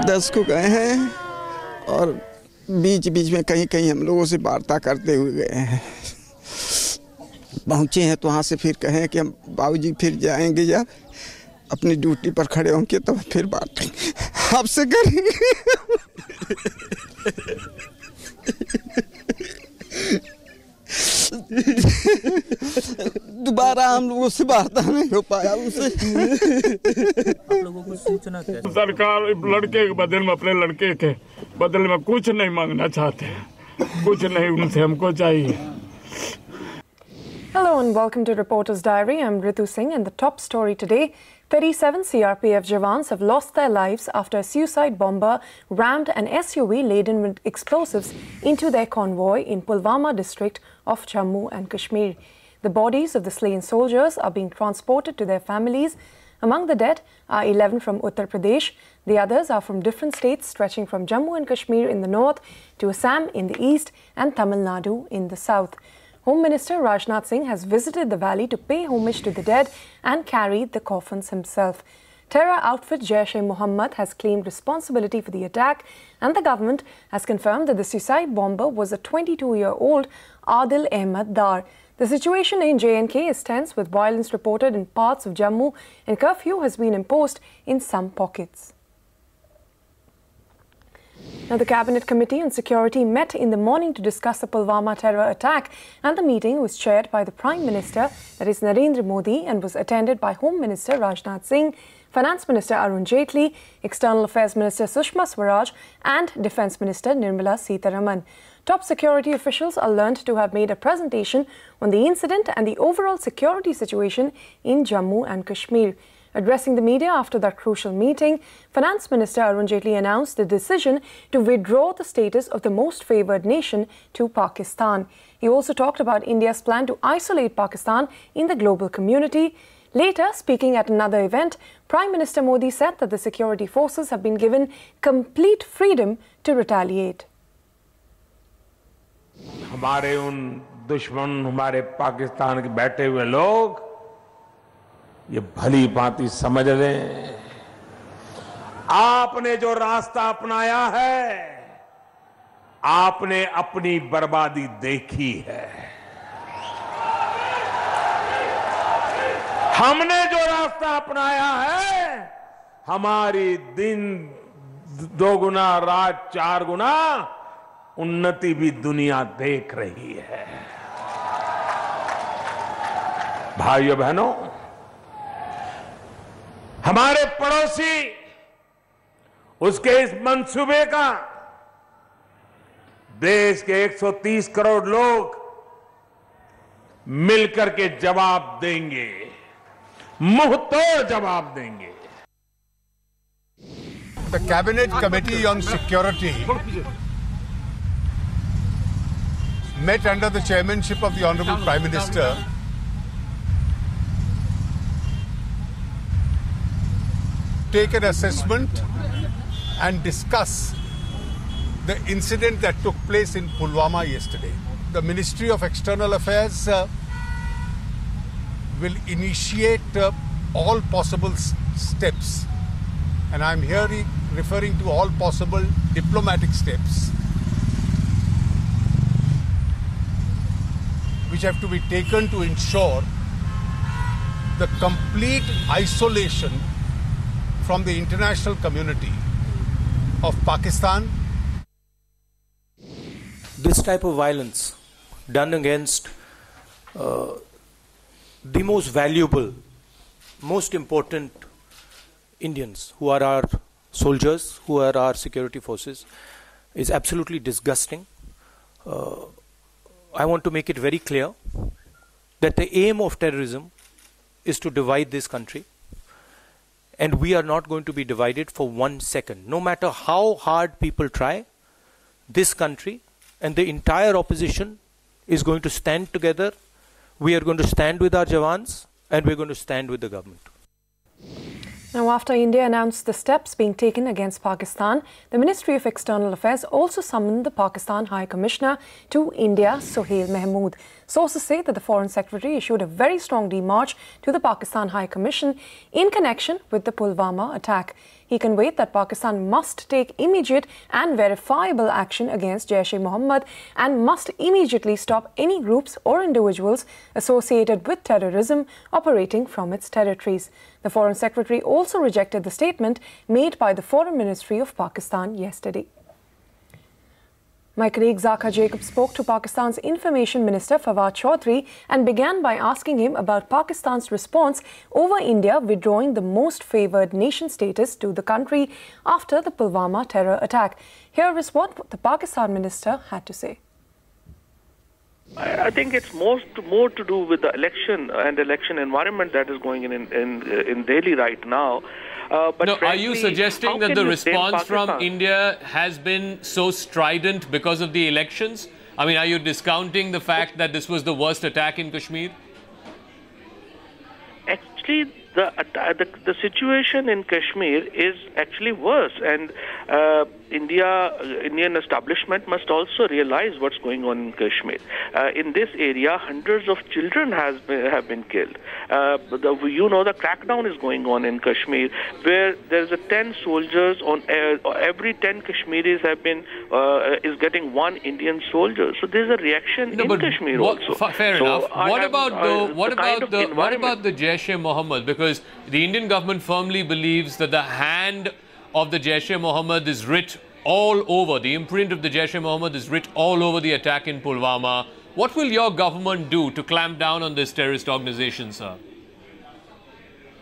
10 को गए हैं और बीच बीच में कहीं कहीं हम लोगों से वार्ता करते हुए गए हैं। पहुँचे हैं तो वहाँ से फिर कहें कि हम बाबूजी फिर जाएंगे जब अपनी ड्यूटी पर खड़े होंगे तो फिर बात आपसे करेंगे। दोबारा हम लोगों से वार्ता नहीं हो पाया उनसे। आप लोगों को सूचना कैसे? सरकार लड़के के बदले में अपने लड़के के बदले में कुछ नहीं मांगना चाहते, कुछ नहीं उनसे हमको चाहिए। Hello and welcome to Reporter's Diary. I'm Ritu Singh and the top story today. 37 CRPF Jawans have lost their lives after a suicide bomber rammed an SUV laden with explosives into their convoy in Pulwama district of Jammu and Kashmir. The bodies of the slain soldiers are being transported to their families. Among the dead are 11 from Uttar Pradesh. The others are from different states stretching from Jammu and Kashmir in the north to Assam in the east and Tamil Nadu in the south. Home Minister Rajnath Singh has visited the valley to pay homage to the dead and carried the coffins himself. Terror outfit Jaish-e-Mohammad has claimed responsibility for the attack, and the government has confirmed that the suicide bomber was a 22-year-old Adil Ahmed Dar. The situation in J&K is tense, with violence reported in parts of Jammu, and curfew has been imposed in some pockets. Now, the Cabinet Committee on Security met in the morning to discuss the Pulwama terror attack, and the meeting was chaired by the Prime Minister, that is Narendra Modi, and was attended by Home Minister Rajnath Singh, Finance Minister Arun Jaitley, External Affairs Minister Sushma Swaraj, and Defence Minister Nirmala Sitharaman. Top security officials are learned to have made a presentation on the incident and the overall security situation in Jammu and Kashmir. Addressing the media after that crucial meeting, Finance Minister Arun Jaitley announced the decision to withdraw the status of the most favoured nation to Pakistan. He also talked about India's plan to isolate Pakistan in the global community. Later, speaking at another event, Prime Minister Modi said that the security forces have been given complete freedom to retaliate. हमारे उन दुश्मन हमारे पाकिस्तान के बैठे हुए लोग ये भली भांति समझ लें, आपने जो रास्ता अपनाया है, आपने अपनी बर्बादी देखी है। हमने जो रास्ता अपनाया है, हमारी दिन दोगुना रात 4 गुना उन्नति भी दुनिया देख रही है। भाइयों बहनों, हमारे पड़ोसी उसके इस मंसूबे का देश के 130 करोड़ लोग मिलकर के जवाब देंगे, मुंहतोड़ जवाब देंगे। The Cabinet Committee on Security met under the chairmanship of the Honorable Prime Minister take an assessment and discuss the incident that took place in Pulwama yesterday. The Ministry of External Affairs will initiate all possible steps, and I'm here referring to all possible diplomatic steps which have to be taken to ensure the complete isolation from the international community of Pakistan. This type of violence done against the most valuable, most important Indians, who are our soldiers, who are our security forces, is absolutely disgusting. I want to make it very clear that the aim of terrorism is to divide this country, and we are not going to be divided for 1 second. No matter how hard people try, this country and the entire opposition is going to stand together. We are going to stand with our Jawans, and we're going to stand with the government. Now, after India announced the steps being taken against Pakistan, the Ministry of External Affairs also summoned the Pakistan High Commissioner to India, Sohail Mahmood. Sources say that the Foreign Secretary issued a very strong demarche to the Pakistan High Commission in connection with the Pulwama attack. He conveyed that Pakistan must take immediate and verifiable action against Jaish-e-Mohammad and must immediately stop any groups or individuals associated with terrorism operating from its territories. The Foreign Secretary also rejected the statement made by the Foreign Ministry of Pakistan yesterday. My colleague Zaka Jacob spoke to Pakistan's Information Minister Fawad Chaudhry and began by asking him about Pakistan's response over India withdrawing the most favoured nation status to the country after the Pulwama terror attack. Here is what the Pakistan minister had to say. I think it's more to do with the election and election environment that is going in Delhi right now. But no, frankly, are you suggesting that the response from India has been so strident because of the elections? I mean, are you discounting the fact that this was the worst attack in Kashmir? Actually, the situation in Kashmir is actually worse, and Indian establishment must also realize what's going on in Kashmir. In this area, hundreds of children have been killed. The crackdown is going on in Kashmir, where there's 10 soldiers on every 10 Kashmiris is getting one Indian soldier. So there's a reaction in Kashmir also. Fair enough. What about the Jaish-e-Mohammad? Because the Indian government firmly believes that the hand of the Jaish-e-Mohammad is writ all over. The imprint of the Jaish-e-Mohammad is writ all over the attack in Pulwama. What will your government do to clamp down on this terrorist organization, sir?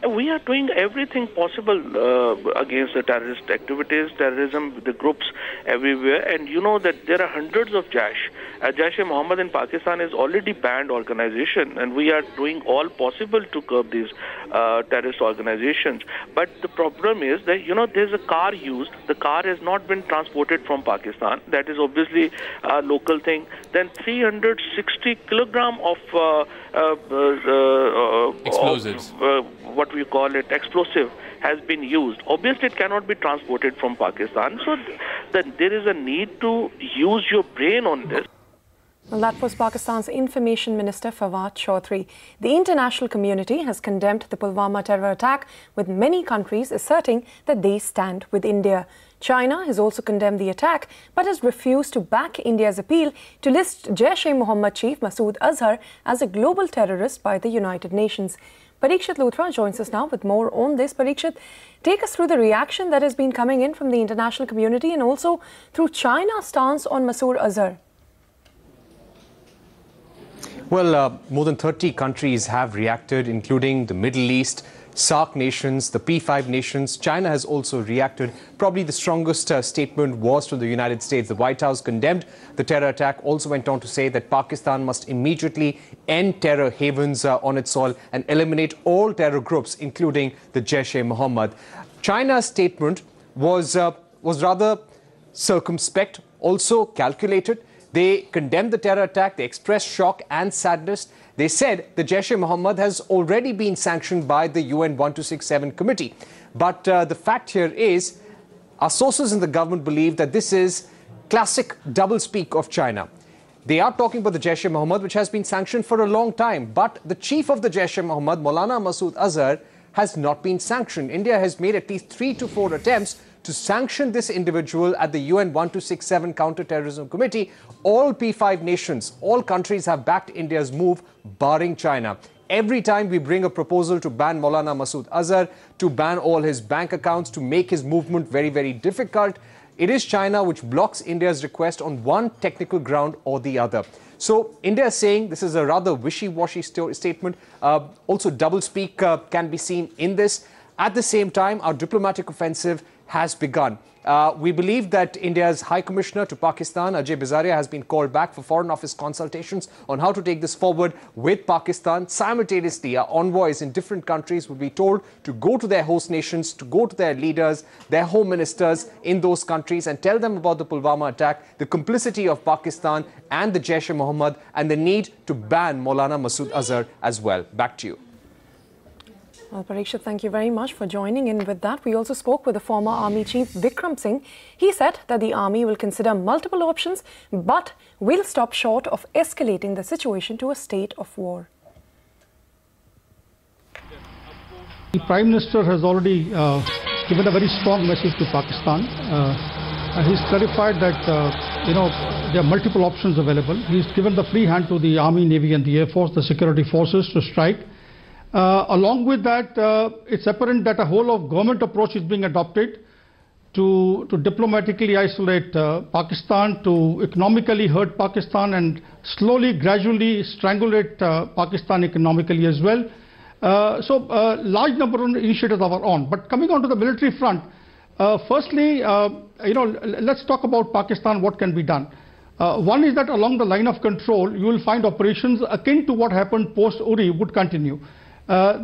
We are doing everything possible against the terrorist activities, terrorism, the groups everywhere. And you know that there are hundreds of Jaish. Jaish-e-Mohammad in Pakistan is already banned organization, and we are doing all possible to curb these terrorist organizations. But the problem is that, there's a car used. The car has not been transported from Pakistan. That is obviously a local thing. Then 360 kilogram of explosives. What we call it, explosive, has been used. Obviously, it cannot be transported from Pakistan. So there is a need to use your brain on this. Well, that was Pakistan's Information Minister Fawad Chaudhry. The international community has condemned the Pulwama terror attack, with many countries asserting that they stand with India. China has also condemned the attack, but has refused to back India's appeal to list Jaish-e-Mohammad chief Masood Azhar as a global terrorist by the United Nations. Parikshit Luthra joins us now with more on this. Parikshit, take us through the reaction that has been coming in from the international community and also through China's stance on Masood Azhar. Well, more than 30 countries have reacted, including the Middle East, SAARC nations, the P5 nations. China has also reacted. Probably the strongest statement was from the United States. The White House condemned the terror attack, also went on to say that Pakistan must immediately end terror havens on its soil and eliminate all terror groups, including the Jaish-e-Mohammad. China's statement was rather circumspect, also calculated. They condemned the terror attack. They expressed shock and sadness. They said the Jaish-e-Mohammad has already been sanctioned by the UN 1267 committee. But the fact here is, our sources in the government believe that this is classic doublespeak of China. They are talking about the Jaish-e-Mohammad, which has been sanctioned for a long time. But the chief of the Jaish-e-Mohammad, Maulana Masood Azhar, has not been sanctioned. India has made at least 3 to 4 attempts to sanction this individual at the UN 1267 Counter-Terrorism Committee. All P5 nations, all countries have backed India's move, barring China. Every time we bring a proposal to ban Maulana Masood Azhar, to ban all his bank accounts, to make his movement very, very difficult, it is China which blocks India's request on one technical ground or the other. So India is saying this is a rather wishy-washy statement. Also doublespeak can be seen in this. At the same time, our diplomatic offensive has begun. We believe that India's High Commissioner to Pakistan, Ajay Bizaria, has been called back for Foreign Office consultations on how to take this forward with Pakistan. Simultaneously, our envoys in different countries will be told to go to their host nations, to go to their leaders, their home ministers in those countries and tell them about the Pulwama attack, the complicity of Pakistan and the Jaish-e-Mohammad, and the need to ban Maulana Masood Azhar as well. Back to you. Well, Parikshit, thank you very much for joining in with that. We also spoke with the former Army Chief Vikram Singh. He said that the Army will consider multiple options, but will stop short of escalating the situation to a state of war. The Prime Minister has already given a very strong message to Pakistan. He's clarified that, there are multiple options available. He's given the free hand to the Army, Navy and the Air Force, the security forces to strike. Along with that, it's apparent that a whole of government approach is being adopted to diplomatically isolate Pakistan, to economically hurt Pakistan and slowly, gradually strangulate Pakistan economically as well. So large number of initiatives are on. But coming on to the military front, firstly, let's talk about Pakistan, what can be done. One is that along the line of control, you will find operations akin to what happened post-Uri would continue.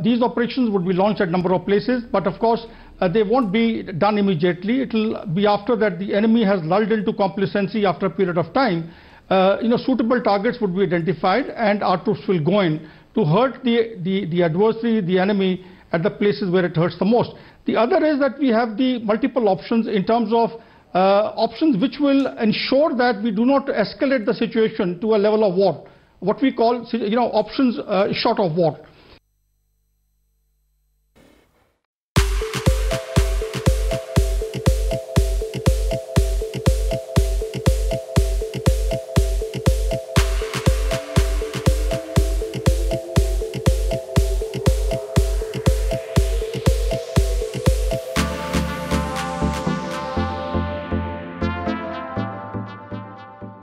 These operations would be launched at a number of places, but of course they won't be done immediately. It will be after that the enemy has lulled into complacency after a period of time. Suitable targets would be identified and our troops will go in to hurt the adversary, the enemy at the places where it hurts the most. The other is that we have the multiple options in terms of options which will ensure that we do not escalate the situation to a level of war. What we call, options short of war.